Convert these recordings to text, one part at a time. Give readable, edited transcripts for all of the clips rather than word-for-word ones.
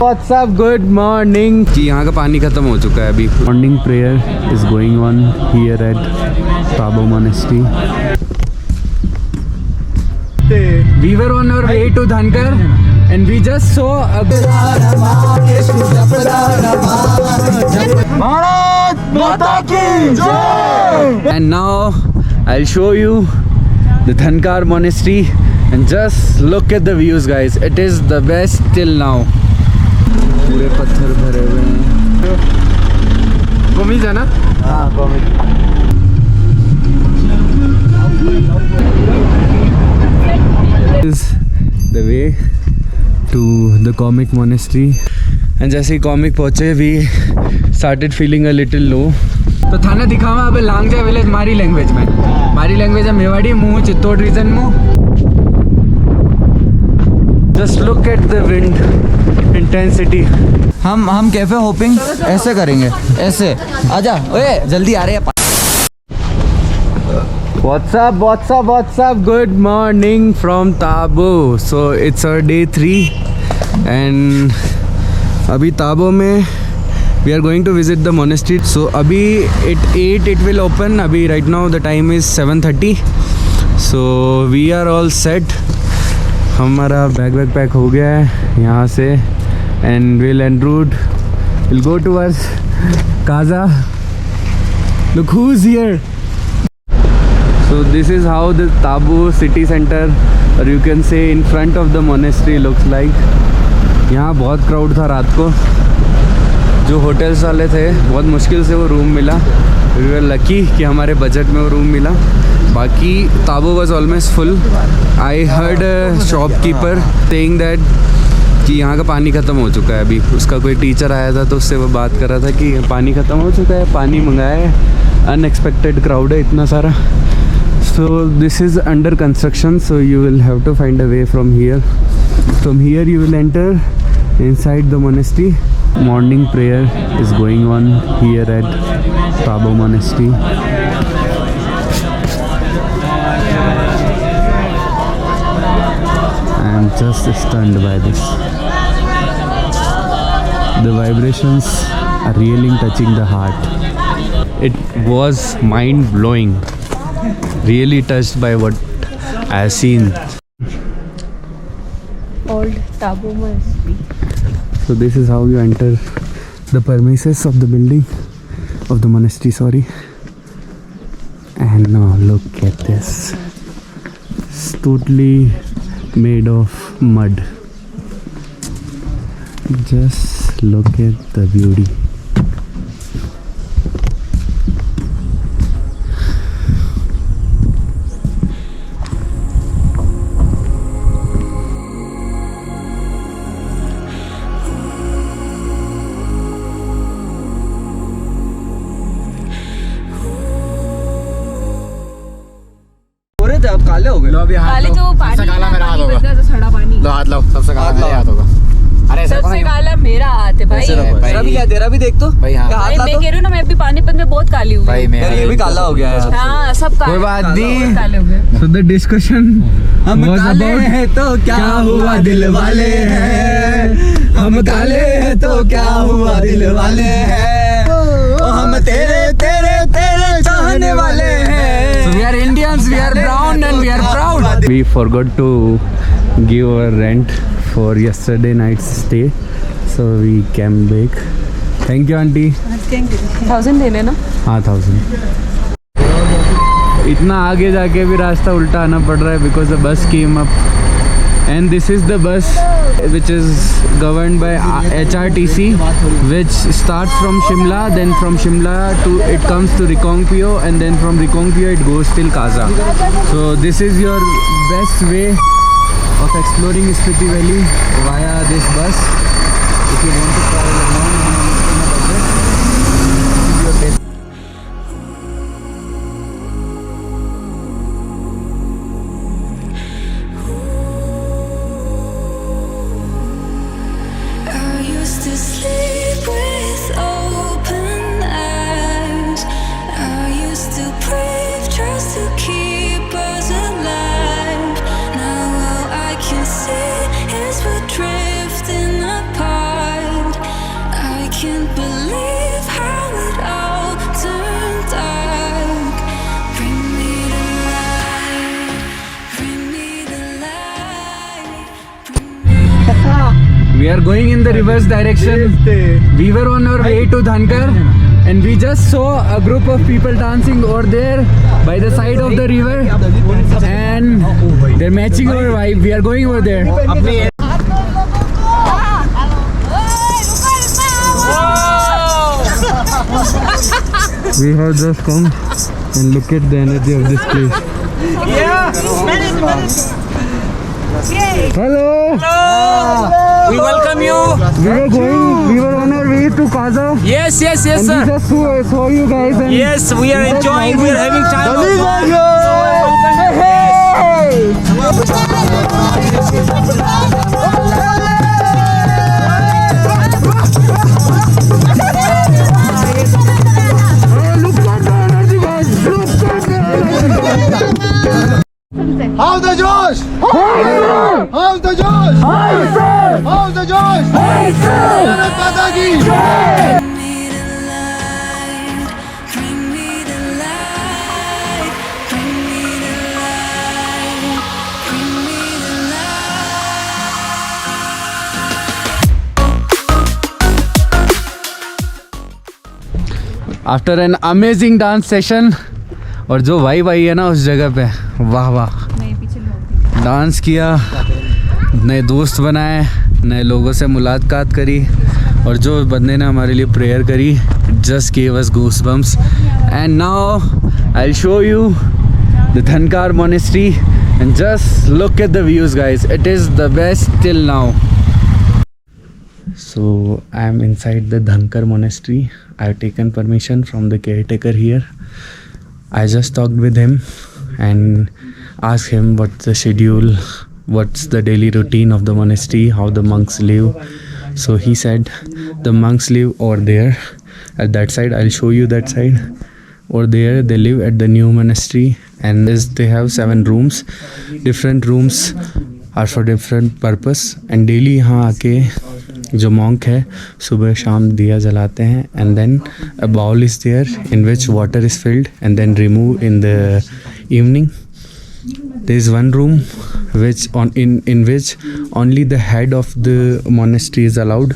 What's up? Good morning. जी यहाँ का पानी खत्म हो चुका है अभी. Morning prayer is going on here at Tabo Monastery. We were on our way to Dhankar and we just saw a Bharat Mata ki Jai. And now I'll show you the Dhankar Monastery and just look at the views, guys. It is the best till now. पूरे पत्थर भरे हुए हैं. गोमीज है ना? हाँ, गोमीज. This is the way to the Comic Monastery. And जैसे ही comic पहुँचे we started feeling a little low. तो थाना दिखावा अबे लांगजा विलेज मारी लैंग्वेज में. मारी लैंग्वेज है मेवाड़ी मुँह चित्तौड़ रीजन मुँह. Just look at the wind intensity. हम कैफे होपिंग ऐसे करेंगे, ऐसे आजा, ओए जल्दी आ रहे हैं. What's up? What's up? What's up? Good morning from Tabo. So it's our day 3 and अभी Tabo में we are going to visit the monastery. So अभी at 8 it will open. अभी right now the time is 7:30. So we are all set. हमारा bag pack हो गया है यहाँ से and we'll en route. We'll go towards Kaza. Look who's here. So this is how the Tabo city center or you can say in front of the monastery looks like. यहाँ बहुत crowd था रात को. जो hotels वाले थे बहुत मुश्किल से वो रूम मिला. We were lucky कि हमारे बजट में वो रूम मिला. बाकी Tabo was almost full. I heard a shopkeeper saying that कि यहाँ का पानी ख़त्म हो चुका है अभी. उसका कोई टीचर आया था तो उससे वो बात कर रहा था कि पानी ख़त्म हो चुका है, पानी मंगाया है. अनएक्सपेक्टेड क्राउड है इतना सारा. So this is under construction, so you will have to find a way from here. From here you will enter inside the monastery. Morning prayer is going on here at Tabo Monastery. I am just stunned by this. The vibrations are really touching the heart. It was mind-blowing. Really touched by what I have seen. Old Tabo Monastery. So this is how you enter the premises of the building, of the monastery, sorry. And now look at this. It's totally made of mud. Just look at the beauty. अब काले हो गए. लो अभी हाथ काले लो. तो पानी काला मेरा हाथ होगा. तो सड़ा पानी. लो हाथ लो. सबसे काला मेरा हाथ होगा. अरे सबसे काला मेरा हाथ है भाई. तेरा भी क्या, तेरा भी देख तो भाई. हाँ भाई मैं कह रही हूँ ना, मैं भी पानीपत में बहुत काली हुई भाई. मैं ये भी काला हो गया है. हाँ सब काले. कोई बात नहीं. काले हो गए. So the discussion हम was काले about हैं तो क्या हुआ दिल वाले हैं. हम काले हैं तो क्या हुआ दिल वाले हैं. हम तेरे तेरे तेरे चाहने वाले हैं. So we are Indians, we are brown and we are proud. We forgot to give our rent for yesterday night's stay. So we came back. Thank you auntie. 1000 देने ना. हाँ 1000. इतना आगे जाके भी रास्ता उल्टा आना पड़ रहा है because the bus came up. And this is the bus which is governed by HRTC, which starts from Shimla, then from Shimla to it comes to Rikongpio, and then from Rikongpio it goes till Kaza. So this is your best way of exploring Spiti Valley via this bus. If you want to travel alone in a budget, this is your best. To sleep with open eyes, I used to brave just to keep us alive. Now all I can see is we're drifting apart. We are going in the reverse direction. We were on our way to Dhankar and we just saw a group of people dancing over there by the side of the river and they're matching our vibe. We are going over there. We have just come and look at the energy of this place. Hello. We welcome you. We were on our way to Kaza. Yes, And we sir. just saw you guys. And Yes, we are enjoying. We are having time. How's the Josh? How's the Josh? How's the Josh? Bharat Mata ki Bring me to life. Bring me to life. Bring me to life. Bring me to life. After an amazing dance session और जो vibe आई है ना उस जगह पे, वाह वाह. Dance किया, नए दोस्त बनाए, नए लोगों से मुलाकात करी और जो बंदे ने हमारे लिए प्रेयर करी, just gave us goosebumps. And now I will show you the Dhankar monastery and just look at the views guys. It is the best till now. So I am inside the Dhankar monastery. I have taken permission from the caretaker here. I just talked with him and asked him what's the schedule, what's the daily routine of the monastery, how the monks live. So he said the monks live over there at that side. I'll show you that side. Over there they live at the new monastery and they have 7 rooms. Different rooms are for different purpose and daily यहाँ आके जो monk है सुबह शाम दिया जलाते हैं and then a bowl is there in which water is filled and then removed in the evening. There is one room which in which only the head of the monastery is allowed.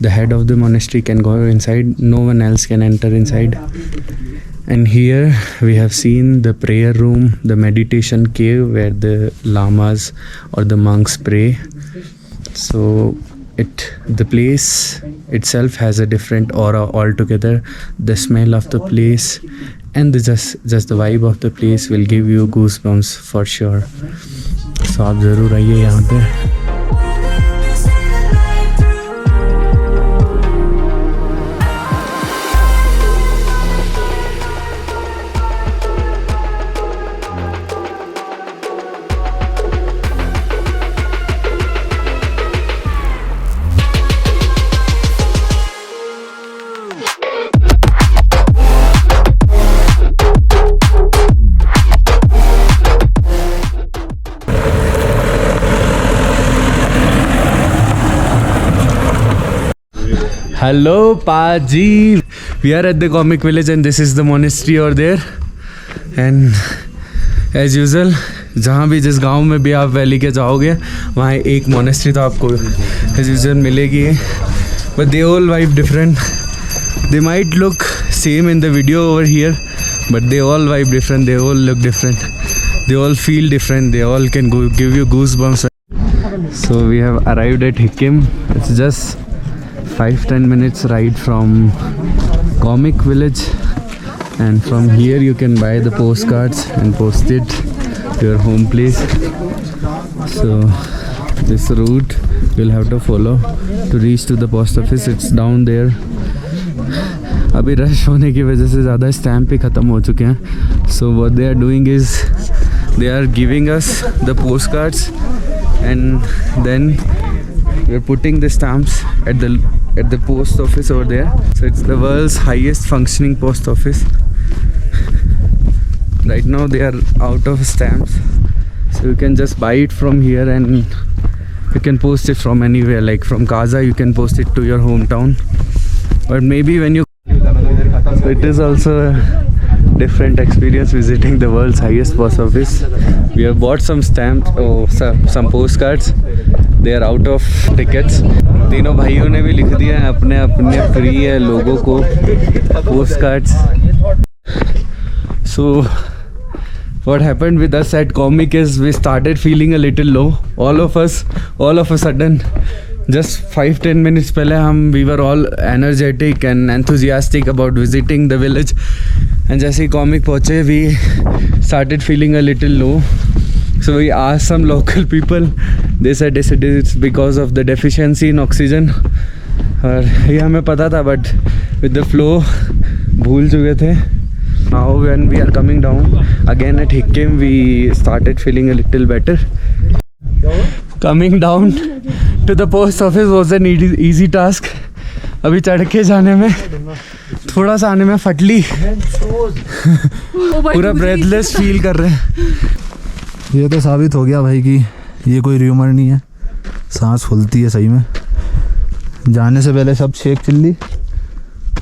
The head of the monastery can go inside, no one else can enter inside. And here we have seen the prayer room, the meditation cave where the lamas or the monks pray. So the place itself has a different aura altogether. The smell of the place and just the vibe of the place will give you goosebumps for sure. So आप ज़रूर आइए यहाँ पे. Hello Paji, we are at the comic village and this is the monastery over there. And as usual जहाँ भी जिस गांव में भी आप वैली के जाओगे वहाँ एक monastery तो आपको as usual मिलेगी. But they all vibe different. They might look same in the video over here but they all vibe different, they all look different, they all feel different, they all can give you goosebumps. So we have arrived at Hikim. It's just 5-10 minutes ride from comic village and from here you can buy the postcards and post it to your home place. So this route you'll have to follow to reach to the post office. It's down there. अभी rush होने की वजह से ज़्यादा stamp ही ख़त्म हो चुके हैं. So what they are doing is they are giving us the postcards and then we are putting the stamps at the post office over there. So it's the world's highest functioning post office. Right now they are out of stamps, so you can just buy it from here and you can post it from anywhere. Like from Kaza you can post it to your hometown, or maybe when you so it is also a different experience visiting the world's highest post office. We have bought some stamps or some postcards they are out of tickets. तीनों भाइयों ने भी लिख दिया है अपने अपने free है लोगों को post cards. So what happened with us at Comic is we started feeling a little low, all of a sudden, just 5-10 minutes pehle we were all energetic and enthusiastic about visiting the village, and jaise hi Comic pahunche we started feeling a little low. So we asked some local people, they said it's because of the deficiency in oxygen, और ये हमें पता था but with the flow भूल चुके थे. Now when we are coming down again at Hikkim, we started feeling a little better. Coming down to the post office was an easy task. अभी चढ़ के जाने में थोड़ा सा आने में फटली पूरा ब्रेथलेस फील कर रहे हैं. ये तो साबित हो गया भाई कि ये कोई र्यूमर नहीं है, सांस फूलती है सही में. जाने से पहले सब शेख चिल्ली,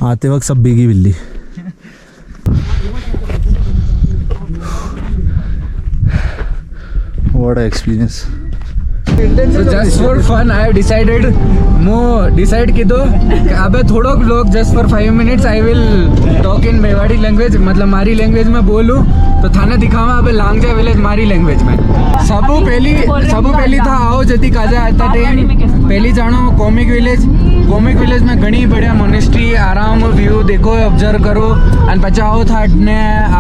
आते वक्त सब भीगी बिल्ली. What an experience. So just for fun, I have decided decide की दो अबे थोड़ो लोग just for 5 minutes I will talk in Mewari language, मतलब मारी लैंग्वेज में बोलूँ तो थाने दिखावा अबे लांगजा विलेज मारी लैंग्वेज में. सबू पहली था आओ जति काजा आता टाइम पहली जानो कॉमिक विलेज में घनी बढ़िया मोनेस्ट्री आराम व्यू देखो ऑब्जर्व करो અને પછી આવો था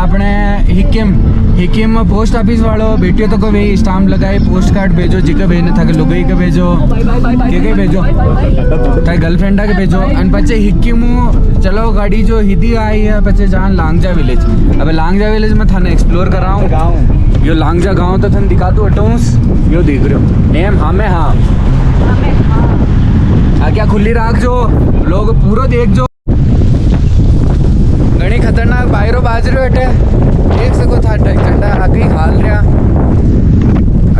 આપણે हिकिम में पोस्ट ऑफिस वालों बेटियों तो को भाई स्टाम्प लगाई पोस्ट कार्ड भेजो जी के भेजने था कि लुगाई के भेजो के भेजो था गर्लफ्रेंडा के भेजो અને પછી हिकिम चलो गाड़ी जो हिदी आई है પછી जान लांगजा विलेज. अब लांगजा विलेज में थाने एक्सप्लोर कराऊँ यो लांगजा गाँव तो थाने दिखा दूँ अटोस यो देख रहे हो नेम हमें हाँ क्या खुली राख जो लोग पूरा देख जो घनी खतरनाक बाहरों बाज रहे अटे देख सको था झंडा आगे हाल रहा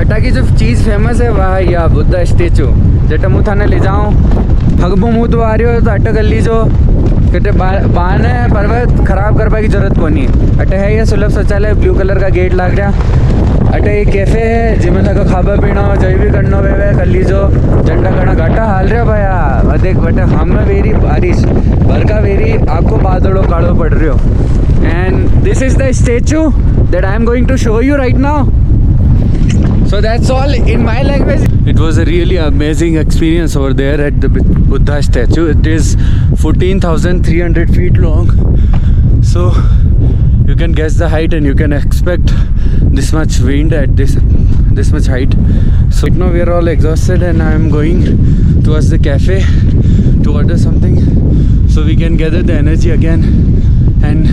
अटा की जो चीज़ फेमस है वह या बुद्धा स्टेचू जटा मुँह थाने ले जाऊँ हगबो मुँह तो आ रही हो तो अटक ली जो कटे बहाने पर्वत खराब करवा की जरूरत को नहीं. अटे है ये सुलभ शौचालय ब्लू कलर का गेट लाग रहा. अटे एक कैफे है जिमें तक खाबा पीना जय भी करना वे कर लीजो झंडा करना घाटा हाल रहा भैया देख बटे हम वेरी बारिश बरका वेरी आपको बादलों काड़ो पड़ रही हो. And this is the statue that I am going to show you right now. So that's all in my language. It was a really amazing experience over there at the Buddha statue. It is 14,300 feet long. So you can guess the height and you can expect this much wind at this much height. So right now we are all exhausted and I am going towards the cafe to order something so we can gather the energy again and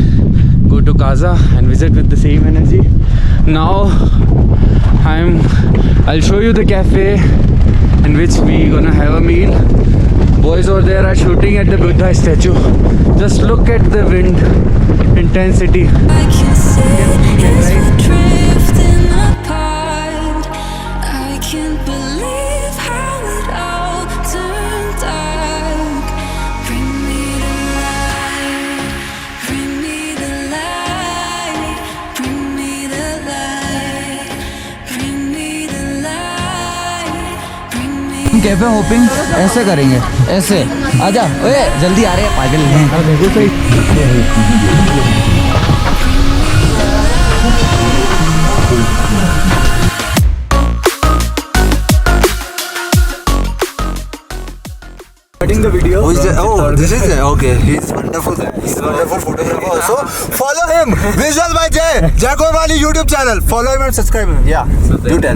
go to Kaza and visit with the same energy. Now I'll show you the cafe in which we gonna have a meal. Boys over there are shooting at the Buddha statue. Just look at the wind intensity. I can see as we're drifting apart. I can't believe how it all turned dark. Bring me the light, bring me the light, bring me the light, bring me the light, bring me. Cafe hopping ऐसे करेंगे, ऐसे आजा ओए जल्दी आ रहे हैं पागल हैं. Cutting the video. Who is the, oh, this is it. Okay, he's wonderful. He's a wonderful photographer also. Follow him. Visual by Jay Kumali YouTube channel. Follow him and subscribe him. Yeah, you tell.